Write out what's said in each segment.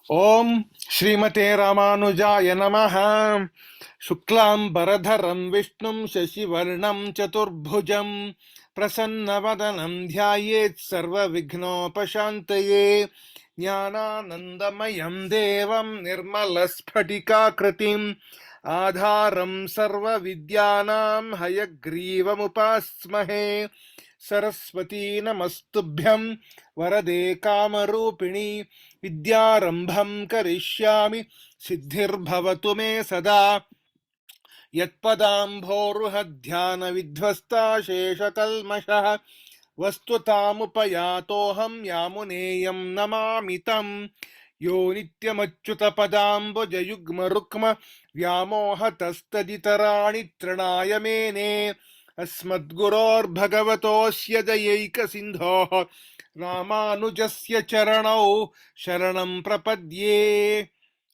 Om Srimate Ramanujaya Namaha. Shuklam Baradharam Vishnum Shashivarnam Chaturbhujam Prasannavadanam Dhyayet Sarva Vighnopashantaye Jnananandamayam Devam Nirmalasphadika Adharam Sarva Vidyanam Hayagrivam Upasmahe Saraswati Namastubhyam Varade Kamarupini Vidyarambham Karishyami Siddhirbhavatu me sada Yatpadambhoruhadhyana vidhvasta sheshakalmashah Vastutamupayaatoham yamuneyam namamitam Yo nityamachyutapadambujayugma rukma Vyamohatastaditarani trinaya mene Asmadguror bhagavatosya dayaika sindho Ramanujasya charanau sharanam prapadye.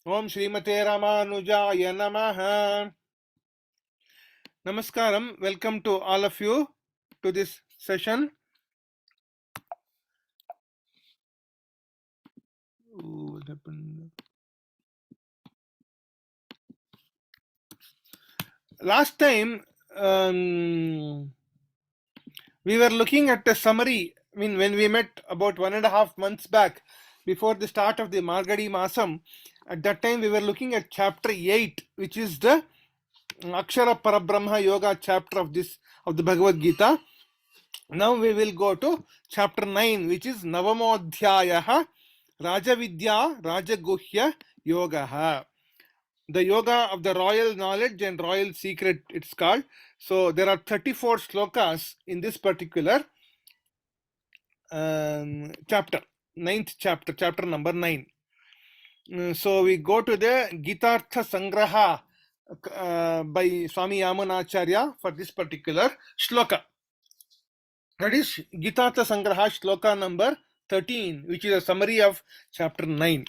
Om Srimate Ramanujaya Namaha. Namaskaram. Welcome to all of you to this session. What happened? Last time we were looking at a summary. I mean, when we met about 1.5 months back, before the start of the Margadi Masam, at that time we were looking at chapter 8, which is the Akshara Parabrahma Yoga chapter of the Bhagavad Geeta. Now we will go to chapter 9, which is Navamodhyayaha Rajavidya Rajaguhya Yogaha. The yoga of the royal knowledge and royal secret, it's called. So there are 34 slokas in this particular chapter, 9th chapter, chapter number 9. So we go to the Geetaartha Sangraha by Swami Yamunacharya for this particular shloka. That is Geetaartha Sangraha shloka number 13, which is a summary of chapter 9.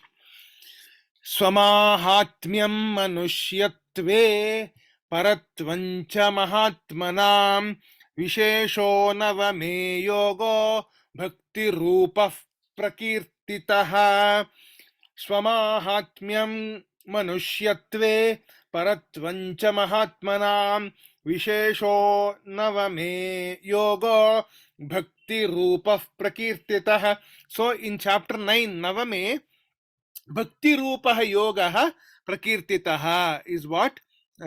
Swamahatmyam manushyatve paratvancha mahatmanam vishesho navame yogo bhakti rupa prakirtitaha. Swamahatmyam manushyatve paratvancha mahatmanam vishesho navame yogo bhakti rupa prakirtitaha. So in chapter 9, navame Bhakti Rupaha Yogaha Prakirtitaha is what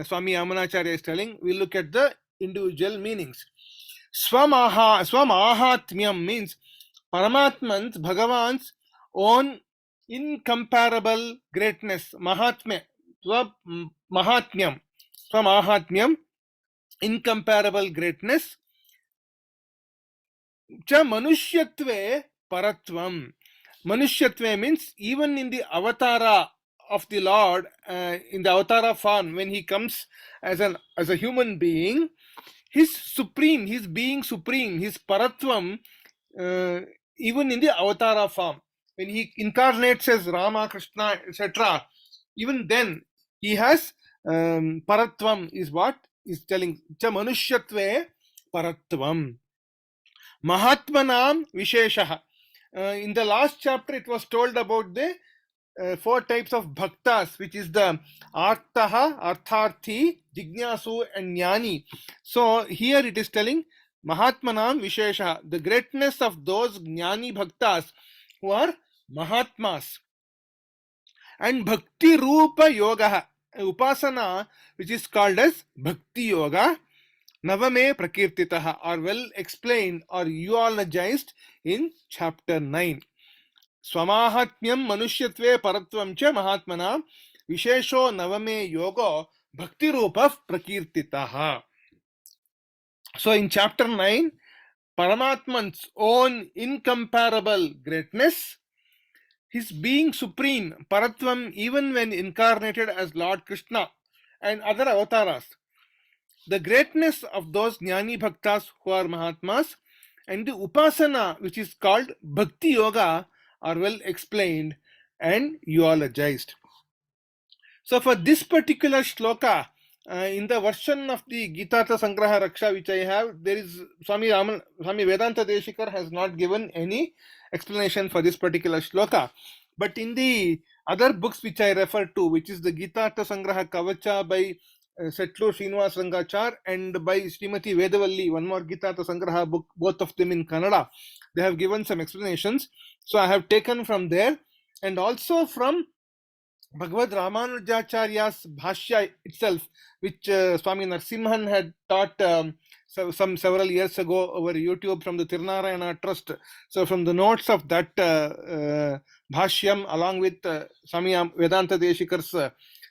Swami Yamunacharya is telling. We look at the individual meanings. Swamahatmyam means Paramatman's, Bhagavan's own incomparable greatness. Mahatmya. Mahatmyam. Swamahatmyam, incomparable greatness. Cha Manushyatve Paratvam. Manushyatve means even in the avatara of the Lord, in the avatara form, when he comes as a human being, his supreme, his being supreme, his paratvam, even in the avatara form, when he incarnates as Rama, Krishna, etc., even then he has paratvam is what is telling. Cha Manushyatve Paratvam. Mahatmanam Visheshaha. In the last chapter, it was told about the 4 types of bhaktas, which is the Artaha, Artharthi, Jignasu, and Jnani. So here it is telling Mahatmanam Vishesha, the greatness of those Jnani bhaktas who are Mahatmas. And Bhakti Rupa Yoga, Upasana, which is called as Bhakti Yoga, Navame Prakirtitaha, are well explained or eulogized in chapter 9. Swamahatmyam Manushyatve Paratvam cha Mahatmana Vishesho Navame Yogo Bhakti Rupa Prakirtitaha. So in chapter 9, Paramatman's own incomparable greatness, his being supreme, Paratvam, even when incarnated as Lord Krishna and other avatars, the greatness of those Jnani Bhaktas who are Mahatmas, and the Upasana, which is called Bhakti Yoga, are well explained and eulogized. So for this particular shloka, In the version of the Geetaartha Sangraha Raksha which I have, there is Swami Vedanta Deshikar has not given any explanation for this particular shloka. But in the other books which I refer to, which is the Geetaartha Sangraha Kavacha by Setlur Srinivas Rangachar and by Srimati Vedavalli, one more Geetaartha Sangraha book, both of them in Kannada, they have given some explanations. So I have taken from there, and also from Bhagavad Ramanujacharya's Bhashya itself, which Swami Narsimhan had taught several years ago over YouTube from the Tirunarayana Trust. So from the notes of that Bhashyam, along with Swami Vedanta Deshikar's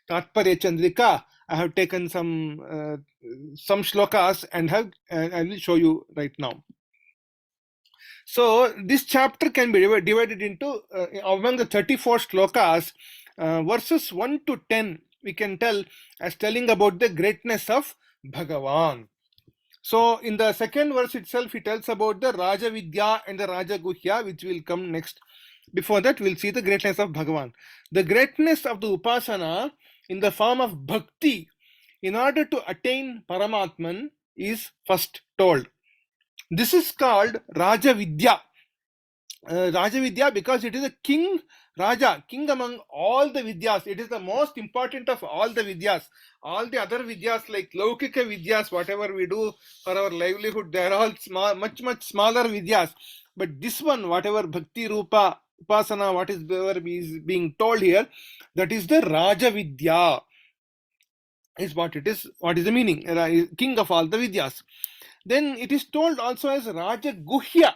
Tatparya Chandrika, I have taken some shlokas and I will show you right now. So this chapter can be divided into among the 34 shlokas, verses 1 to 10 we can tell as telling about the greatness of Bhagavan. So in the second verse itself, he tells about the Raja Vidya and the Raja Guhya, which will come next. Before that, we'll see the greatness of Bhagavan. The greatness of the Upasana in the form of Bhakti in order to attain Paramatman is first told. This is called Raja Vidya. Raja Vidya because it is a king, Raja, king among all the Vidyas. It is the most important of all the Vidyas. All the other Vidyas like Laukika Vidyas, whatever we do for our livelihood, they are all small, much smaller Vidyas. But this one, whatever Bhakti Rupa, Upasana, whatever is being told here, that is the Raja Vidya. Is what it is. What is the meaning? King of all the Vidyas. Then it is told also as Raja Guhya.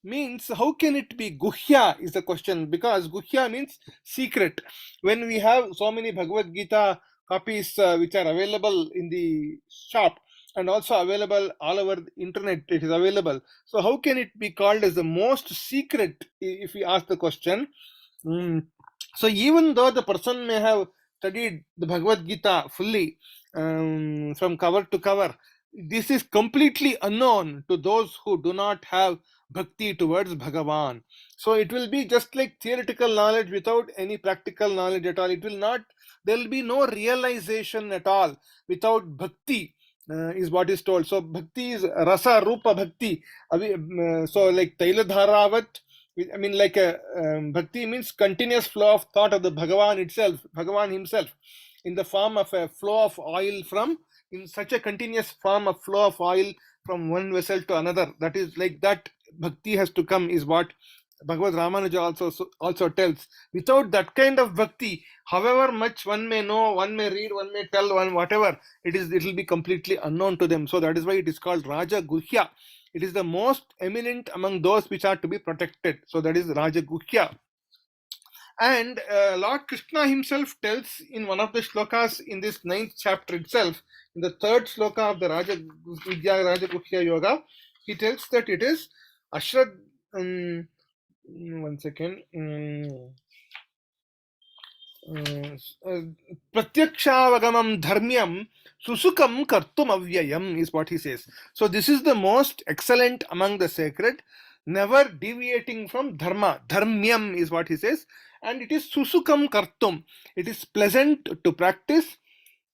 Means how can it be Guhya is the question, because Guhya means secret. When we have so many Bhagavad Gita copies which are available in the shop and also available all over the internet, it is available. So how can it be called as the most secret if we ask the question? So even though the person may have studied the Bhagavad Gita fully from cover to cover, this is completely unknown to those who do not have bhakti towards Bhagavan. So it will be just like theoretical knowledge without any practical knowledge at all. It will not, there will be no realization at all without bhakti, is what is told. So bhakti is rasa rupa bhakti. So like Tailadharavat, I mean like a bhakti means continuous flow of thought of the Bhagavan itself, Bhagavan himself, in the form of a flow of oil from, in such a continuous form of flow of oil from one vessel to another. That is like that bhakti has to come, is what Bhagavad Ramanuja also tells. Without that kind of bhakti, however much one may know, one may read, one may tell, one whatever, it will be completely unknown to them. So that is why it is called Raja Guhya. It is the most eminent among those which are to be protected. So that is Raja Guhya. And Lord Krishna himself tells in one of the shlokas in this 9th chapter itself, in the 3rd shloka of the Raja Vidya Raja Guhya Yoga, he tells that it is Ashrad. One second. Pratyakshaavagamam dharmyam susukam kartum avyayam is what he says. So this is the most excellent among the sacred, never deviating from dharma. Dharmyam is what he says. And it is susukam kartum. It is pleasant to practice.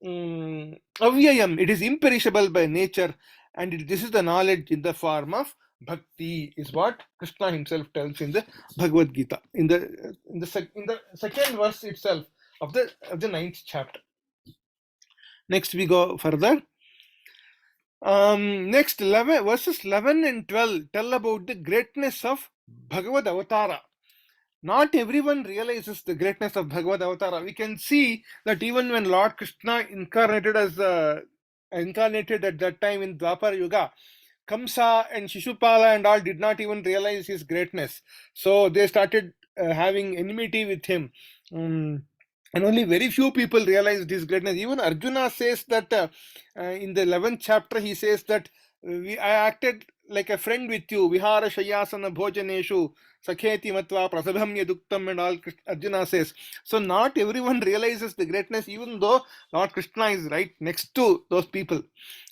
Avyayam, it is imperishable by nature. And this is the knowledge in the form of bhakti, is what Krishna himself tells in the Bhagavad Gita, in the second verse itself of the 9th chapter. Next we go further. Next verses 11 and 12 tell about the greatness of Bhagavad Avatara. Not everyone realizes the greatness of Bhagavad Avatara. We can see that even when Lord Krishna incarnated at that time in Dwapar Yuga, Kamsa and Shishupala and all did not even realize his greatness. So they started having enmity with him. And only very few people realized his greatness. Even Arjuna says that in the 11th chapter, he says that I acted like a friend with you. Vihara Shayasana Bhojaneshu Sakheti Matva Prasabhamya Duktam and all, Arjuna says. So not everyone realizes the greatness, even though Lord Krishna is right next to those people.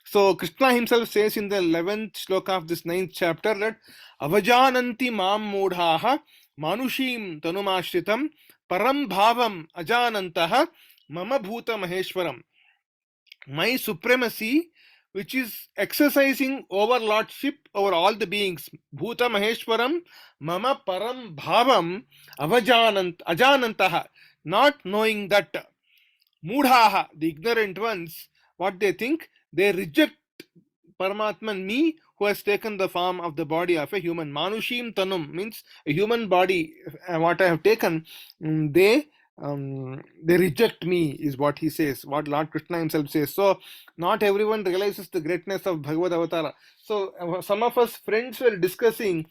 So Krishna himself says in the 11th shloka of this 9th chapter that Avajananti mam mudhaha manushim tanumashritam param bhavam ajanantaha mama bhuta maheshwaram. my supremacy, which is exercising overlordship over all the beings. Bhuta Maheshwaram Mama Param Bhavam Ajanantaha, not knowing that. Mudhaha, the ignorant ones, what they think, they reject Paramatman, me, who has taken the form of the body of a human. Manushim Tanum means a human body, what I have taken, they reject me, is what he says, what Lord Krishna himself says. So, not everyone realizes the greatness of Bhagavad Avatara. So, some of us friends were discussing.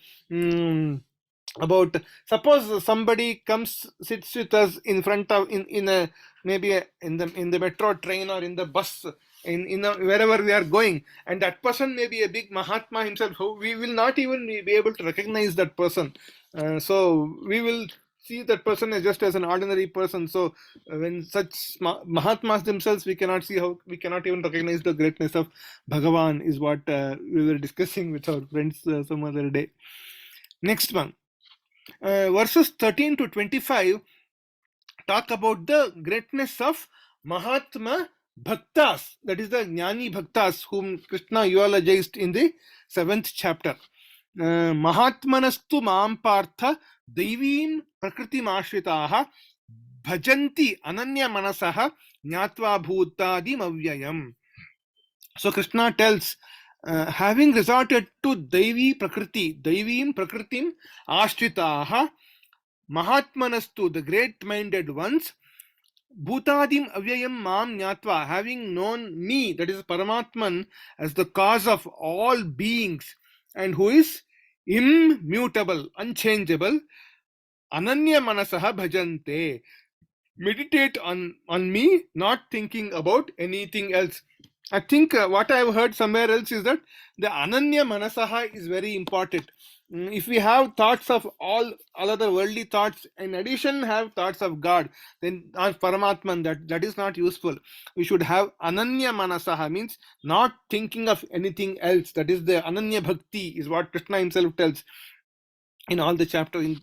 About, suppose somebody comes, sits with us in front of, in a, maybe in the metro train or in the bus, in wherever we are going, and that person may be a big Mahatma himself, who we will not even be able to recognize that person. So we will see that person as just as an ordinary person. So when such Mahatmas themselves, we cannot see how, we cannot even recognize the greatness of Bhagavan, is what we were discussing with our friends some other day. Next one. Verses 13 to 25 talk about the greatness of Mahatma Bhaktas, that is the Jnani Bhaktas, whom Krishna eulogized in the 7th chapter. Mahatmanastu Mam Partha Daivim Prakritim Ashritaha Bhajanti Ananya Manasaha Nyatva Bhutadim Avyayam. So Krishna tells, having resorted to Daivi Prakriti, Daivim Prakritim Ashritaha, Mahatmanastu, the great-minded ones, Bhutadim Avyayam Mam Nyatva, having known me, that is Paramatman, as the cause of all beings, and who is immutable, unchangeable, Ananya Manasaha Bhajante, meditate on me, not thinking about anything else. I think what I have heard somewhere else is that the Ananya Manasaha is very important. If we have thoughts of all other worldly thoughts, in addition have thoughts of God, then as Paramatman, that is not useful. We should have Ananya Manasaha, means not thinking of anything else. That is the Ananya Bhakti, is what Krishna himself tells in all the chapters,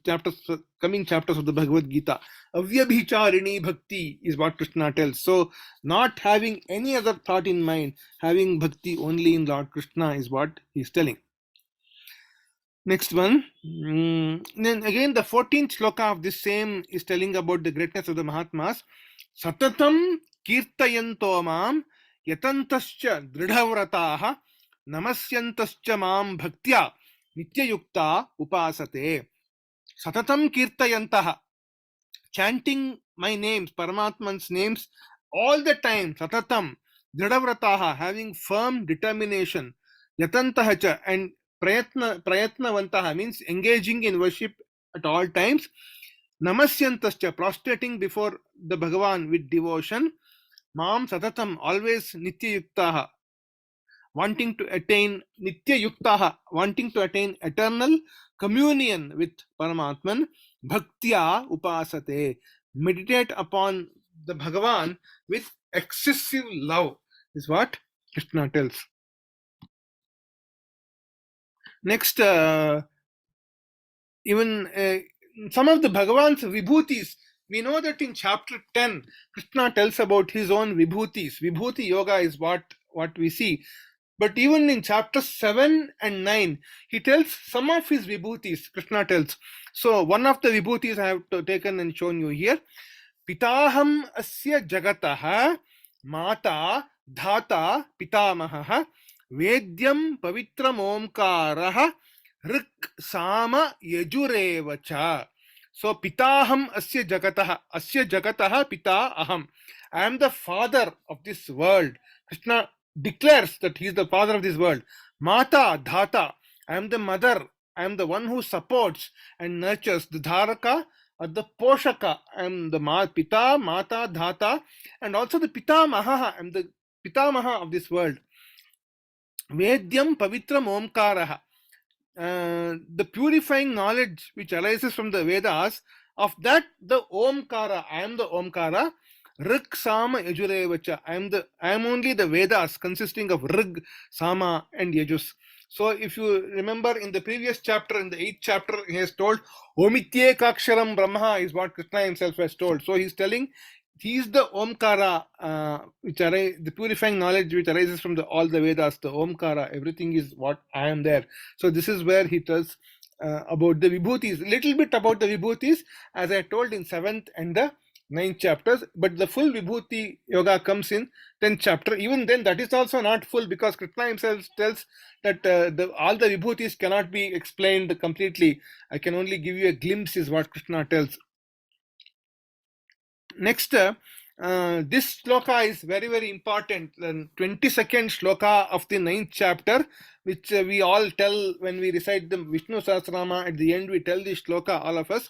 coming chapters of the Bhagavad Geeta. Avyabhicharini Bhakti is what Krishna tells. So, not having any other thought in mind, having Bhakti only in Lord Krishna is what he is telling. Next one. Then again, the 14th sloka of this same is telling about the greatness of the Mahatmas. Satatam kirtayanto mam yatantascha dridhavrataha namasyantascha mam bhaktya Nityayukta upasate. Satatam kirtayantaha. Chanting my names, Paramatman's names, all the time. Satatam. Dridhavrataha. Having firm determination. Yatantahacha. And prayatnavantaha means engaging in worship at all times. Namasyantascha. Prostrating before the Bhagavan with devotion. Mam satatam. Always nityayuktaha. Wanting to attain Nitya Yuktaha, wanting to attain eternal communion with Paramatman, Bhaktya Upasate, meditate upon the Bhagavan with excessive love, is what Krishna tells. Next, even some of the Bhagavan's Vibhutis, we know that in chapter 10, Krishna tells about his own Vibhutis. Vibhuti Yoga is what we see. But even in chapters 7 and 9, he tells some of his vibhutis, Krishna tells. So, one of the vibhutis I have taken and shown you here. Pitaham asya jagataha mata dhata pitamaha vedyam pavitram omkaraha rik sama yajurevacha. So, pitaham asya jagataha pita aham. I am the father of this world. Krishna declares that he is the father of this world. Mata, Dhata, I am the mother, I am the one who supports and nurtures. The Dharaka or the Poshaka, I am the Pita, Mata, Dhata, and also the Pitamaha, I am the Pitamaha of this world. Vedyam Pavitram Omkaraha, the purifying knowledge which arises from the Vedas, of that the Omkara, I am the Omkara. Rig, Sama, Yajurevacha. I am only the Vedas consisting of Rig, Sama, and Yajus. So, if you remember in the previous chapter, in the 8th chapter, he has told, Omitye Kaksharam Brahma is what Krishna himself has told. So, he is telling, he is the Omkara, the purifying knowledge which arises from all the Vedas, the Omkara. Everything is what I am there. So this is where he tells about the Vibhutis, little bit about the Vibhutis, as I told in 7th and the 9th chapters. But the full Vibhuti Yoga comes in 10th chapter. Even then, that is also not full, because Krishna himself tells that all the Vibhutis cannot be explained completely. I can only give you a glimpse, is what Krishna tells. Next, this shloka is very, very important. The 22nd shloka of the 9th chapter, which we all tell when we recite the Vishnu Sahasranama. At the end, we tell this shloka, all of us.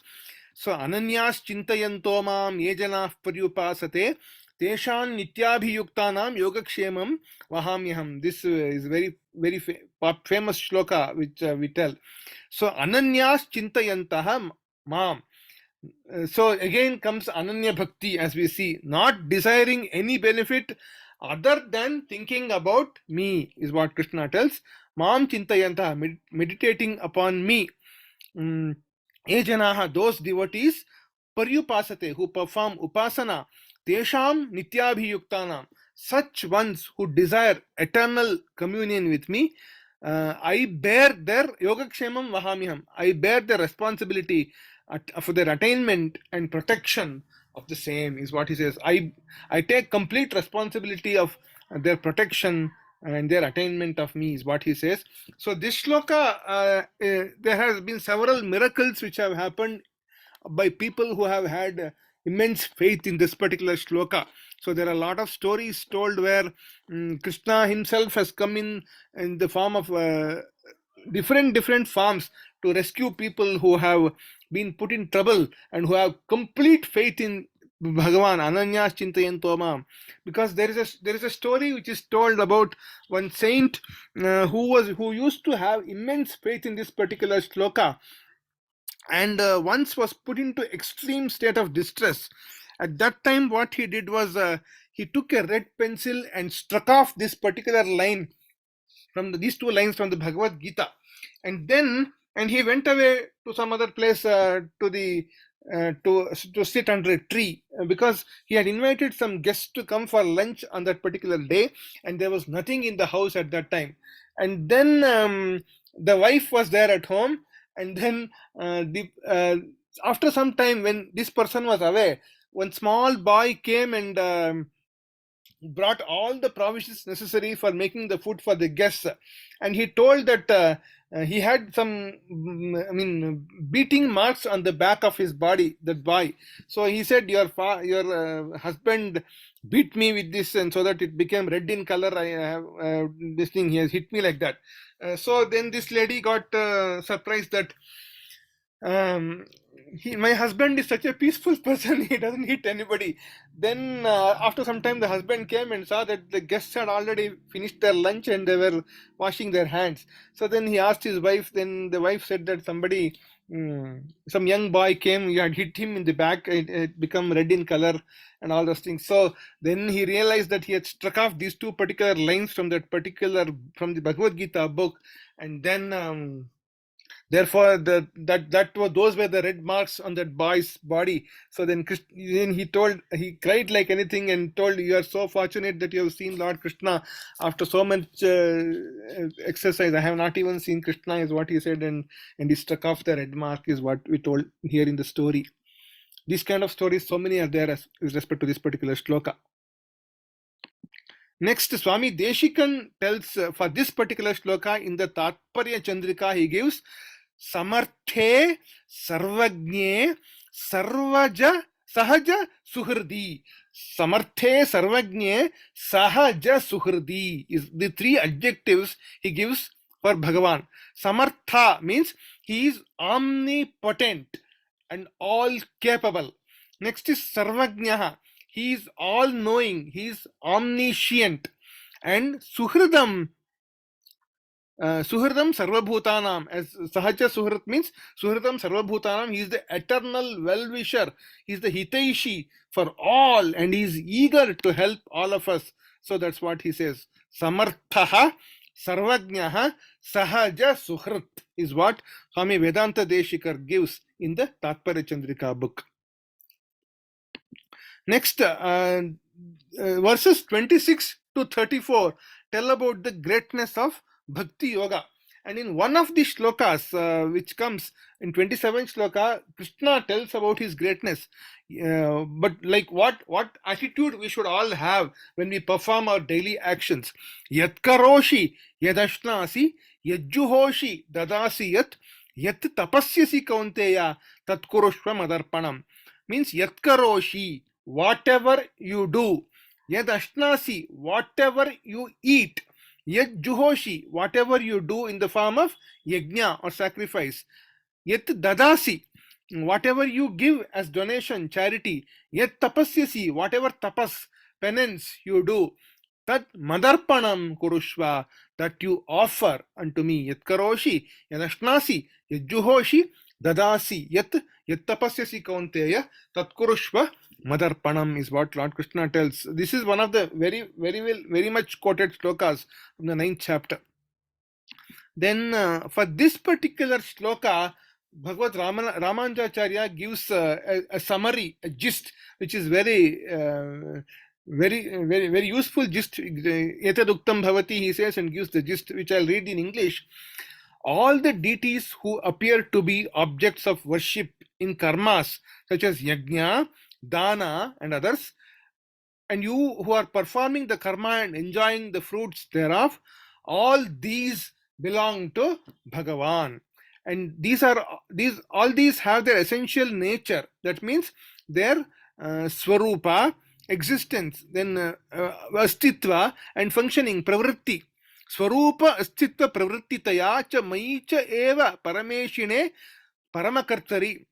So, Ananyas Chintayanto Mam Yejanah Paryupasate Teshan Nityabhiyuktanam Yogakshemam Vahamyaham. This is very, very famous shloka which we tell. So, Ananyas Chintayantaha Mam. So again comes Ananya Bhakti, as we see, not desiring any benefit other than thinking about me, is what Krishna tells. Mam Chintayanta, meditating upon me. Ejanaha, those devotees, Paryupasate, who perform Upasana, Tesham Nityabhiyuktanam, such ones who desire eternal communion with me, I bear their Yogakshemam Vahamiham, I bear the responsibility for their attainment and protection of the same, is what he says. I take complete responsibility of their protection and their attainment of me, is what he says. So this shloka, there has been several miracles which have happened by people who have had immense faith in this particular shloka. So there are a lot of stories told where Krishna himself has come in the form of different forms to rescue people who have been put in trouble and who have complete faith in Bhagavan, Ananyas Chintayanto Mam. Because there is a story which is told about one saint who used to have immense faith in this particular shloka, and once was put into extreme state of distress. At that time, what he did was he took a red pencil and struck off this particular line from these two lines from the Bhagavad Geeta, and he went away to some other place to sit under a tree, because he had invited some guests to come for lunch on that particular day, and there was nothing in the house at that time. And then the wife was there at home, and then after some time, when this person was away, one small boy came and brought all the provisions necessary for making the food for the guests, and he told that he had some beating marks on the back of his body, that boy. So he said, your husband beat me with this, and so that it became red in color. I have this thing, he has hit me like that. So then this lady got surprised that my husband is such a peaceful person, he doesn't hit anybody. Then after some time, the husband came and saw that the guests had already finished their lunch and they were washing their hands. So then he asked his wife. Then the wife said that some young boy came, you had hit him in the back, it become red in color and all those things. So then he realized that he had struck off these two particular lines from the Bhagavad Gita book, and then therefore those were the red marks on that boy's body. So then he cried like anything and told, you are so fortunate that you have seen Lord Krishna after so much exercise. I have not even seen Krishna, is what he said, and he struck off the red mark, is what we told here in the story. These kind of stories, so many are there with respect to this particular shloka. Next, Swami Deshikan tells for this particular shloka in the Tatparya Chandrika, he gives Samarthe Sarvajne Sarvaja Sahaja Suhrdi. Samarthe Sarvajne Sahaja Suhrdi is the three adjectives he gives for Bhagavan. Samartha means he is omnipotent and all capable. Next is Sarvajnaha. He is all-knowing, he is omniscient. And Suhridam Sarvabhutanam, as Sahaja Suhrit means Suhridam Sarvabhutanam, he is the eternal well-wisher, he is the Hitaishi for all, and he is eager to help all of us. So that's what he says. Samarthaha Sarvajnaha Sahaja Suhrit is what Swami Vedanta Deshikar gives in the Tatparya Chandrika book. Next, verses 26 to 34 tell about the greatness of Bhakti Yoga. And in one of the shlokas, which comes in 27th shloka, Krishna tells about his greatness. But like what attitude we should all have when we perform our daily actions. Yat karoshi yadashnasi yajjuhoshi dadasi yat tapasyasi kaunteya tat kurushva madarpanam. Means yat karoshi, whatever you do, yad ashnasi, whatever you eat, yad juhoshi, whatever you do in the form of yajna or sacrifice, yat dadasi, whatever you give as donation, charity, yat tapasyasi, whatever tapas, penance you do, tat madarpanam kurushva, that you offer unto me, yat karoshi, yad ashnasi, yad juhoshi, dadasi, yat tapasyasi kaunteya, tat kurushva Madarpanam is what Lord Krishna tells. This is one of the very much quoted slokas from the 9th chapter. Then for this particular sloka, Bhagavad Ramanujacharya gives a summary, a gist, which is very useful gist. Etaduktam bhavati, he says, and gives the gist, which I'll read in English. All the deities who appear to be objects of worship in karmas, such as yajna, dana, and others, and you who are performing the karma and enjoying the fruits thereof, all these belong to Bhagavan. And all these have their essential nature. That means their swarupa, existence, then astitva and functioning, pravritti. Swarupa astitva pravrittitaya cha mai cha eva parameshine paramakartari.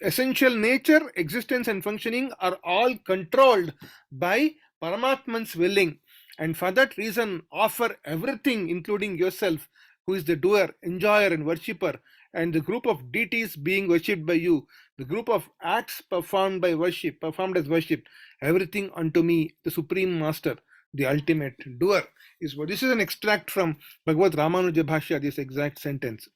Essential nature, existence, and functioning are all controlled by Paramatman's willing. And for that reason, offer everything, including yourself, who is the doer, enjoyer, and worshipper, and the group of deities being worshipped by you, the group of acts performed as worship, everything unto me, the Supreme Master, the ultimate doer. This is an extract from Bhagavad Ramanuja Bhashya, this exact sentence.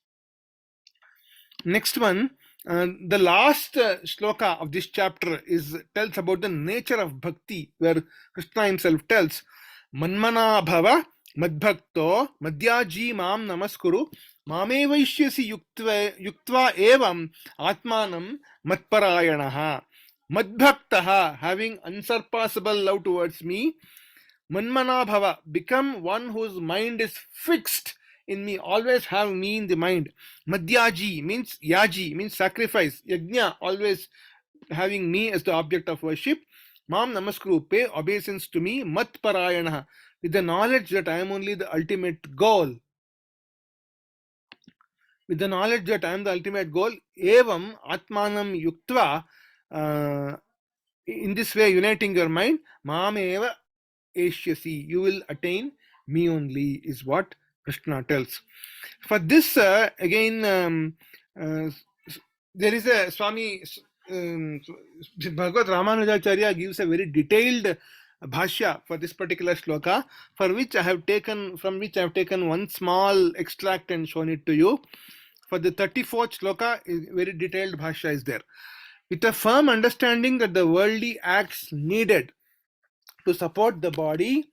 Next one, the last shloka of this chapter tells about the nature of bhakti, where Krishna himself tells, Manmana bhava madbhakto madhyaji mam namaskuru mame vaishyasi yuktva evam atmanam matparayanaha. Madbhaktaha, having unsurpassable love towards me. Manmana bhava, become one whose mind is fixed in me, always have me in the mind. Madhyaji means yaji, means sacrifice. Yajna, always having me as the object of worship. Mam namaskuru, pay obeisance to me. Mat parayana, with the knowledge that I am only the ultimate goal. With the knowledge that I am the ultimate goal. Evam atmanam yuktva, in this way uniting your mind. Mam eva eshyasi, you will attain me only, is what Krishna tells. For this, again, there is a Swami, Bhagavad Ramanujacharya gives a very detailed bhashya for this particular shloka, from which I have taken one small extract and shown it to you. For the 34th shloka, very detailed bhashya is there. With a firm understanding that the worldly acts needed to support the body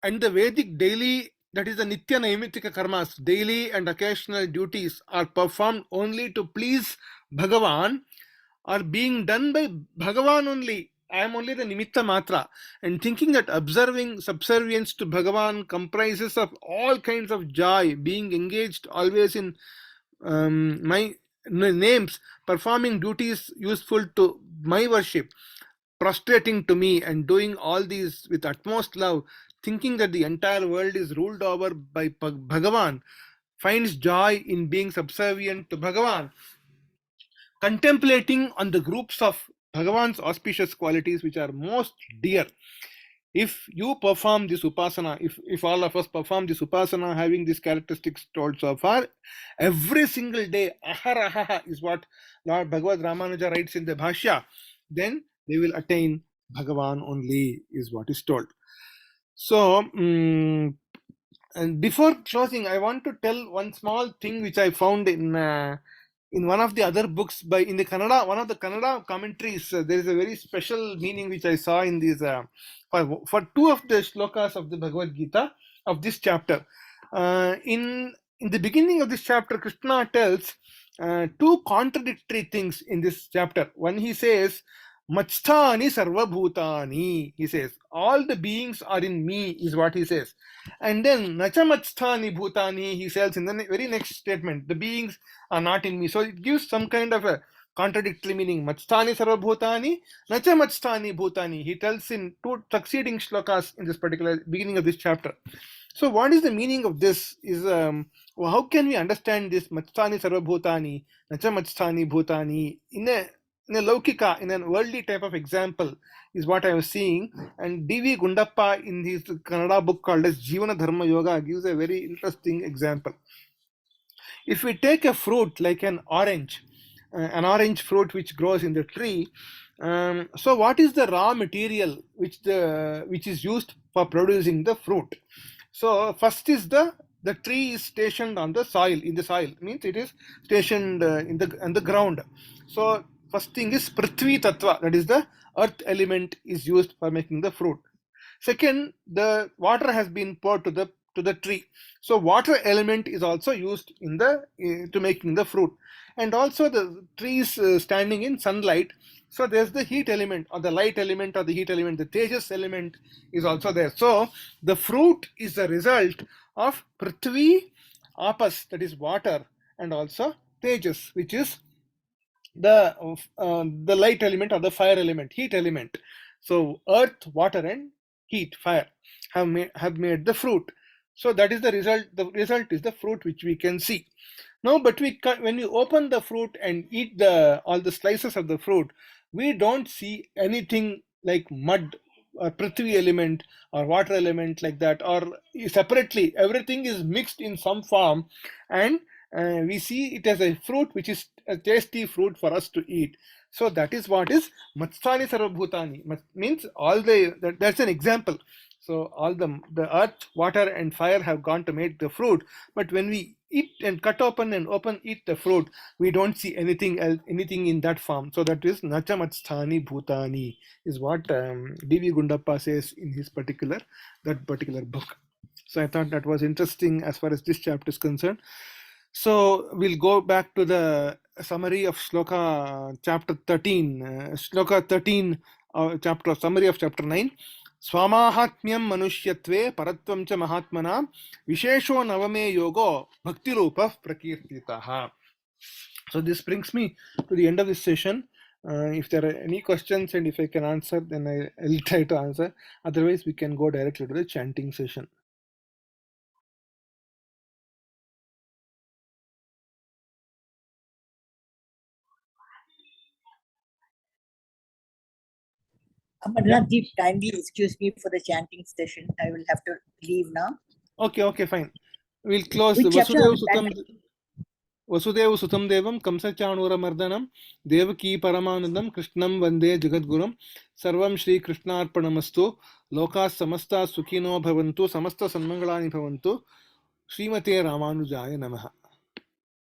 and the Vedic daily, that is the Nitya Naimitika karmas, daily and occasional duties are performed only to please Bhagavan, are being done by Bhagavan only. I am only the Nimitta Matra. And thinking that observing subservience to Bhagavan comprises of all kinds of joy, being engaged always in my names, performing duties useful to my worship, prostrating to me, and doing all these with utmost love, thinking that the entire world is ruled over by Bhagavan, finds joy in being subservient to Bhagavan, contemplating on the groups of Bhagavan's auspicious qualities which are most dear. If you perform this upasana, if all of us perform this upasana having these characteristics told so far, every single day, aharaha is what Lord Bhagavad Ramanuja writes in the Bhashya, then they will attain Bhagavan only, is what is told. So, and before closing, I want to tell one small thing which I found in in one of the other books by in the Kannada, one of the Kannada commentaries, there is a very special meaning which I saw in these for two of the shlokas of the Bhagavad Gita of this chapter. In the beginning of this chapter, Krishna tells two contradictory things in this chapter. One, he says, Machthani sarvabhutani. He says, all the beings are in me, is what he says. And then, Nacha Machthani bhutani, he says in the very next statement, the beings are not in me. So it gives some kind of a contradictory meaning. Machthani sarvabhutani, Nacha Machthani bhutani. He tells in two succeeding shlokas in this particular beginning of this chapter. So what is the meaning of this? Is how can we understand this Machthani sarvabhutani, Nacha Machthani bhutani in a laukika, in a worldly type of example, is what I was seeing. And D.V. Gundappa in his Kannada book called as Jivana Dharma Yoga gives a very interesting example. If we take a fruit like an orange fruit which grows in the tree, so what is the raw material which is used for producing the fruit? So first is the tree is stationed on the soil, means it is stationed in the ground. So first thing is Prithvi Tattva, that is the earth element is used for making the fruit. Second, the water has been poured to the tree. So water element is also used in to making the fruit. And also the tree is standing in sunlight. So there's the heat element or the light element or the heat element. The Tejas element is also there. So the fruit is the result of Prithvi, Apas, that is water, and also Tejas, which is the light element or the fire element, heat element. So earth, water, and heat, fire have made the fruit. So that is the result. The result is the fruit which we can see. No, but when we open the fruit and eat all the slices of the fruit, we don't see anything like mud or Prithvi element or water element like that, or separately. Everything is mixed in some form, and we see it as a fruit which is a tasty fruit for us to eat. So that is what is Matsani Sarvabhutani. Means that's an example. So all the earth, water, and fire have gone to make the fruit. But when we eat and cut open and eat the fruit, we don't see anything else, anything in that form. So that is Nacha Matsthani Bhutani is what D.V. Gundappa says in his particular book. So I thought that was interesting as far as this chapter is concerned. So we'll go back to the summary of Shloka chapter 13. Shloka 13, chapter summary of chapter 9. Swamahatmyam manushyatve paratvam cha mahatmana vishesho navame yogo bhakti rupa prakirtitaha. So this brings me to the end of this session. If there are any questions and if I can answer, then I'll try to answer. Otherwise, we can go directly to the chanting session. Amarnath, kindly excuse me for the chanting session. I will have to leave now. Okay, fine. We'll close. Vasudev Sutam Devam Kamsachanura Mardanam Devaki Paramanandam Krishnam Vande Jagadgurum Sarvam Shri Krishnarpanamastu Loka Samasta Sukhino Bhavantu Samasta Sanmangalani Bhavantu Srimate Ramanujaya Namaha.